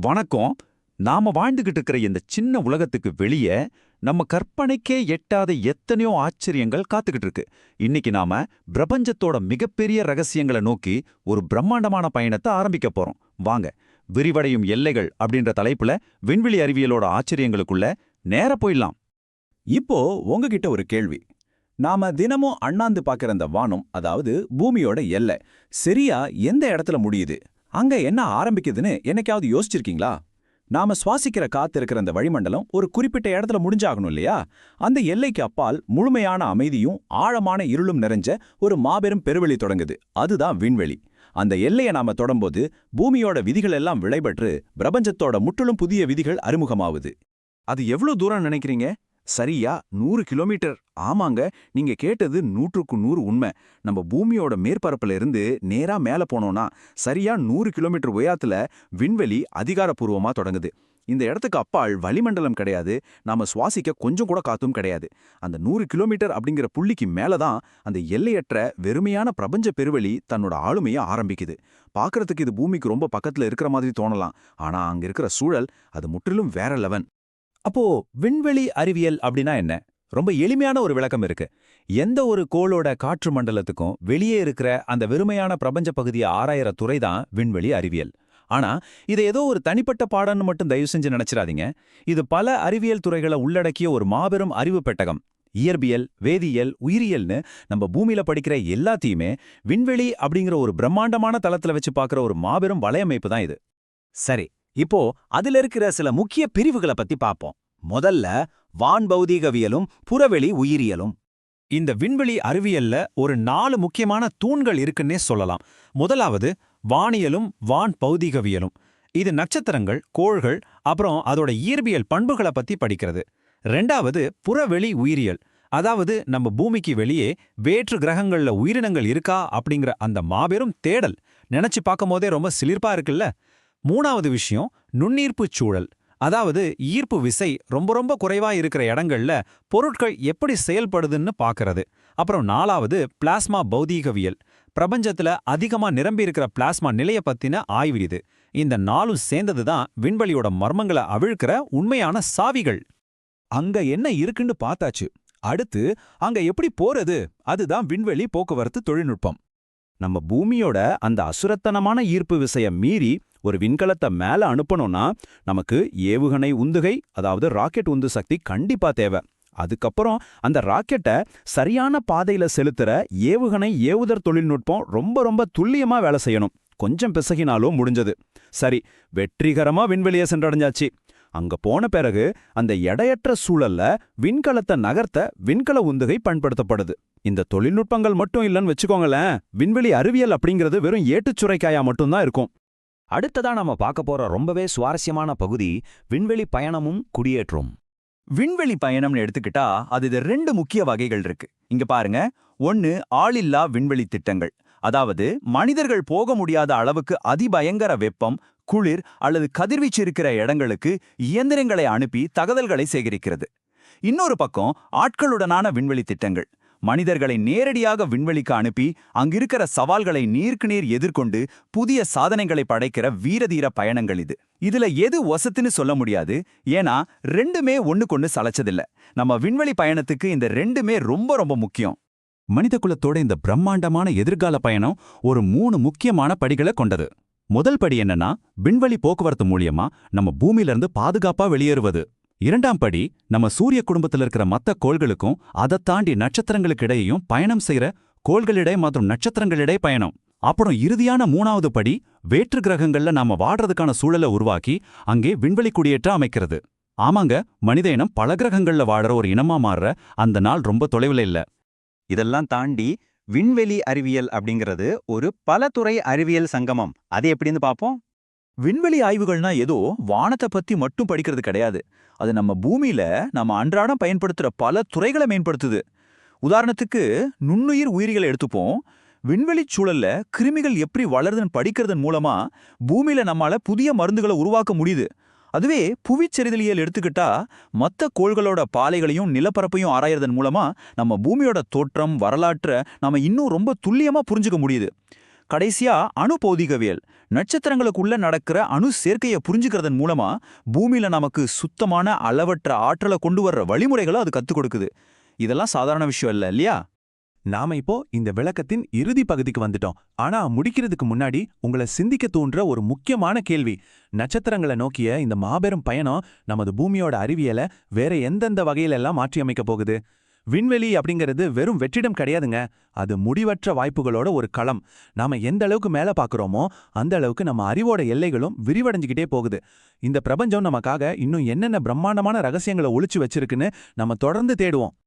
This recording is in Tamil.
வணக்கம். நாம வாழ்ந்துகிட்டு இருக்கிற இந்த சின்ன உலகத்துக்கு வெளியே நம்ம கற்பனைக்கே எட்டாத எத்தனையோ ஆச்சரியங்கள் காத்துக்கிட்டு இருக்கு. இன்னைக்கு நாம பிரபஞ்சத்தோட மிகப்பெரிய ரகசியங்களை நோக்கி ஒரு பிரம்மாண்டமான பயணத்தை ஆரம்பிக்க போறோம். வாங்க, விரிவடையும் எல்லைகள் அப்படின்ற தலைப்புல விண்வெளி அறிவியலோட ஆச்சரியங்களுக்குள்ள நேரா போயிடலாம். இப்போ உங்ககிட்ட ஒரு கேள்வி. நாம தினமும் அண்ணாந்து பார்க்கிற அந்த வானம், அதாவது பூமியோட எல்லை, சரியா எந்த இடத்துல முடியுது, அங்க என்ன ஆரம்பிக்குதுன்னு என்னைக்காவது யோசிச்சிருக்கீங்களா? நாம சுவாசிக்கிற காத்து இருக்கிற அந்த வளிமண்டலம் ஒரு குறிப்பிட்ட இடத்துல முடிஞ்சாகணும் இல்லையா? அந்த எல்லைக்கு அப்பால் முழுமையான அமைதியும் ஆழமான இருளும் நிறைஞ்ச ஒரு மாபெரும் பெருவெளி தொடங்குது. அதுதான் விண்வெளி. அந்த எல்லையை நாம தொடரும்போது பூமியோட விதிகள் எல்லாம் விளைபெற்று பிரபஞ்சத்தோட முற்றிலும் புதிய விதிகள் அறிமுகமாவுது. அது எவ்வளவு தூரம் நினைக்கிறீங்க? சரியா 100 கிலோமீட்டர். ஆமாங்க, நீங்க கேட்டது 100க்கு 100 உண்மை. நம்ம பூமியோட மேற்பரப்புல இருந்து நேரா மேல போனோம்னா சரியா 100 கிலோமீட்டர் உயரத்துல விண்வெளி அதிகாரப்பூர்வமா தொடங்குது. இந்த இடத்துக்கு அப்பால் வளிமண்டலம் கிடையாது, நாம சுவாசிக்க கொஞ்சம் கூட காத்தும் கிடையாது. அந்த 100 கிலோமீட்டர் அப்படிங்கிற புள்ளிக்கு மேலதான் அந்த எல்லையற்ற வெறுமையான பிரபஞ்ச பெருவெளி தன்னோட ஆளுமையை ஆரம்பிக்குது. பார்க்கறதுக்கு இது பூமிக்கு ரொம்ப பக்கத்துல இருக்கிற மாதிரி தோணலாம், ஆனா அங்க இருக்கிற சூழல் அது முற்றிலும் வேற லெவல். அப்போ விண்வெளி அறிவியல் அப்படின்னா என்ன? ரொம்ப எளிமையான ஒரு விளக்கம் இருக்கு. எந்த ஒரு கோளோட காற்று மண்டலத்துக்கும் வெளியே இருக்கிற அந்த வெறுமையான பிரபஞ்ச பகுதியை ஆராயற துறை தான் விண்வெளி அறிவியல். ஆனா இதை ஏதோ ஒரு தனிப்பட்ட பாடம்னு மட்டும் தயவு செஞ்சு நினைச்சிடாதீங்க. இது பல அறிவியல் துறைகளை உள்ளடக்கிய ஒரு மாபெரும் அறிவு பெட்டகம். இயற்பியல், வேதியியல், உயிரியல்னு நம்ம பூமியில படிக்கிற எல்லாத்தையுமே விண்வெளி அப்படிங்கிற ஒரு பிரம்மாண்டமான தளத்துல வச்சு பார்க்குற ஒரு மாபெரும் வலையமைப்பு தான் இது. சரி, இப்போ அதுல இருக்கிற சில முக்கிய பிரிவுகளை பத்தி பார்ப்போம். முதல்ல வான்பௌதீகவியலும் புறவெளி உயிரியலும். இந்த விண்வெளி அறிவியல்ல ஒரு 4 முக்கியமான தூண்கள் இருக்குன்னே சொல்லலாம். முதலாவது வானியலும் வான் பௌதீகவியலும். இது நட்சத்திரங்கள், கோள்கள், அப்புறம் அதோட இயற்பியல் பண்புகளை பத்தி படிக்கிறது. ரெண்டாவது புறவெளி உயிரியல். அதாவது நம்ம பூமிக்கு வெளியே வேற்று கிரகங்கள்ல உயிரினங்கள் இருக்கா அப்படிங்கிற அந்த மாபெரும் தேடல் நினைச்சு பார்க்கும் போதே ரொம்ப சிலிர்ப்பா இருக்குல்ல. மூணாவது விஷயம் நுண்ணீர்ப்புச் சூழல். அதாவது ஈர்ப்பு விசை ரொம்ப ரொம்ப குறைவா இருக்கிற இடங்கள்ல பொருட்கள் எப்படி செயல்படுதுன்னு பார்க்கறது. அப்புறம் நாலாவது பிளாஸ்மா பௌதீகவியல். பிரபஞ்சத்துல அதிகமா நிரம்பி இருக்கிற பிளாஸ்மா நிலைய பத்தின ஆய்வு இது. இந்த 4ம் சேர்ந்ததுதான் விண்வெளியோட மர்மங்களை அவிழ்க்கிற உண்மையான சாவிகள். அங்க என்ன இருக்குன்னு பார்த்தாச்சு. அடுத்து அங்க எப்படி போறது? அதுதான் விண்வெளி போக்குவரத்து தொழில்நுட்பம். நம்ம பூமியோட அந்த அசுரத்தனமான ஈர்ப்பு விசைய மீறி ஒரு விண்கலத்தை மேல அனுப்பணும்னா நமக்கு ஏவுகணை உந்துகை, அதாவது ராக்கெட் உந்து சக்தி கண்டிப்பா தேவை. அதுக்கப்புறம் அந்த ராக்கெட்டை சரியான பாதையில செலுத்துற ஏவுகணை ஏவுதர் தொழில்நுட்பம் ரொம்ப ரொம்ப துல்லியமா வேலை செய்யணும். கொஞ்சம் பிசகினாலும் முடிஞ்சது. சரி, வெற்றிகரமா விண்வெளியை சென்றடைஞ்சாச்சு. அங்க போன பிறகு அந்த எடையற்ற சூழல்ல விண்கலத்தை நகர்த்த விண்கல உந்துகை பயன்படுத்தப்படுது. இந்த தொழில்நுட்பங்கள் மட்டும் இல்லைன்னு வச்சுக்கோங்களேன், விண்வெளி அறிவியல் அப்படிங்கிறது வெறும் ஏட்டுச்சுரைக்காயா மட்டும்தான் இருக்கும். அடுத்ததா நாம பார்க்க போற ரொம்பவே சுவாரஸ்யமான பகுதி விண்வெளி பயணமும் குடியேற்றம். விண்வெளி பயணம்னு எடுத்துக்கிட்டா அது 2 முக்கிய வகைகள் இருக்கு. இங்க பாருங்க. ஒன்னு ஆளில்லா விண்வெளி திட்டங்கள். அதாவது மனிதர்கள் போக முடியாத அளவுக்கு அதிபயங்கர வெப்பம், குளிர் அல்லது கதிர்வீச்சு இருக்கிற இடங்களுக்கு இயந்திரங்களை அனுப்பி தகவல்களை சேகரிக்கிறது. இன்னொரு பக்கம் ஆட்களுடனான விண்வெளி திட்டங்கள். மனிதர்களை நேரடியாக விண்வெளிக்கு அனுப்பி அங்கிருக்கிற சவால்களை நேருக்கு நேர் எதிர்கொண்டு புதிய சாதனைகளை படைக்கிற வீரதீர பயணங்கள் இது. இதுல எது வசத்துன்னு சொல்ல முடியாது, ஏன்னா 2மே ஒண்ணுக்கொண்ணு சளைச்சதில்ல. நம்ம விண்வெளி பயணத்துக்கு இந்த 2மே ரொம்ப ரொம்ப முக்கியம். மனித குலத்தோட இந்த பிரம்மாண்டமான எதிர்கால பயணம் ஒரு 3 முக்கியமான படிகளை கொண்டது. முதல் படி என்னன்னா, விண்வெளி போக்குவரத்து மூலியமா நம்ம பூமியிலிருந்து பாதுகாப்பா வெளியேறுவது. இரண்டாம் படி நம்ம சூரிய குடும்பத்தில் இருக்கிற மத்த கோள்களுக்கும் அதை தாண்டி நட்சத்திரங்களுக்கு இடையேயும் பயணம் செய்யற கோள்களிடை மற்றும் நட்சத்திரங்களிடை பயணம். அப்புறம் இறுதியான 3வது படி வேற்று கிரகங்கள்ல நாம வாடுறதுக்கான சூழலை உருவாக்கி அங்கே விண்வெளி குடியேற்ற அமைக்கிறது. ஆமாங்க, மனித இனம் பல கிரகங்கள்ல வாடுற ஒரு இனமா மாறுற அந்த நாள் ரொம்ப தொலைவில் இல்ல. இதெல்லாம் தாண்டி விண்வெளி அறிவியல் அப்படிங்கிறது ஒரு பலதுறை அறிவியல் சங்கமம். அது எப்படின்னு பார்ப்போம். விண்வெளி ஆய்வுகள்னா ஏதோ வானத்தை பத்தி மட்டும் படிக்கிறது கிடையாது. அது நம்ம பூமியில நம்ம அன்றாடம் பயன்படுத்துற பல துறைகளை மேம்படுத்துது. உதாரணத்துக்கு நுண்ணுயிர் உயிரிகளை எடுத்துப்போம். விண்வெளி சூழல்ல கிருமிகள் எப்படி வளருதுன்னு படிக்கிறதன் மூலமா பூமியில நம்மால புதிய மருந்துகளை உருவாக்க முடியுது. அதுவே புவிச்செறிதலியல் எடுத்துக்கிட்டா மற்ற கோள்களோட பாலைகளையும் நிலப்பரப்பையும் ஆராயறதன் மூலமா நம்ம பூமியோட தோற்றம், வரலாற்றை நாம இன்னும் ரொம்ப துல்லியமா புரிஞ்சுக்க முடியுது. கடைசியா அணு பௌதிகவியல். நட்சத்திரங்களுக்குள்ள நடக்கிற அணு சேர்க்கையை புரிஞ்சுக்கிறதன் மூலமா பூமியில நமக்கு சுத்தமான அளவற்ற ஆற்றலை கொண்டு வர்ற வழிமுறைகளை அது கத்துக் கொடுக்குது. இதெல்லாம் சாதாரண விஷயம் இல்ல இல்லையா? நாம இப்போ இந்த விளக்கத்தின் இறுதி பகுதிக்கு வந்துட்டோம். ஆனா முடிக்கிறதுக்கு முன்னாடி உங்களை சிந்திக்க தூண்டுற ஒரு முக்கியமான கேள்வி. நட்சத்திரங்களை நோக்கிய இந்த மாபெரும் பயணம் நமது பூமியோட அறிவியலை வேற எந்தெந்த வகையிலெல்லாம் மாற்றியமைக்க போகுது? விண்வெளி அப்படிங்கிறது வெறும் வெற்றிடம் கிடையாதுங்க. அது முடிவற்ற வாய்ப்புகளோட ஒரு களம். நாம எந்த அளவுக்கு மேல பாக்குறோமோ அந்த அளவுக்கு நம்ம அறிவோட எல்லைகளும் விரிவடைஞ்சுக்கிட்டே போகுது. இந்த பிரபஞ்சம் நமக்காக இன்னும் என்னென்ன பிரம்மாண்டமான ரகசியங்களை ஒளிச்சு வச்சிருக்குன்னு நம்ம தொடர்ந்து தேடுவோம்.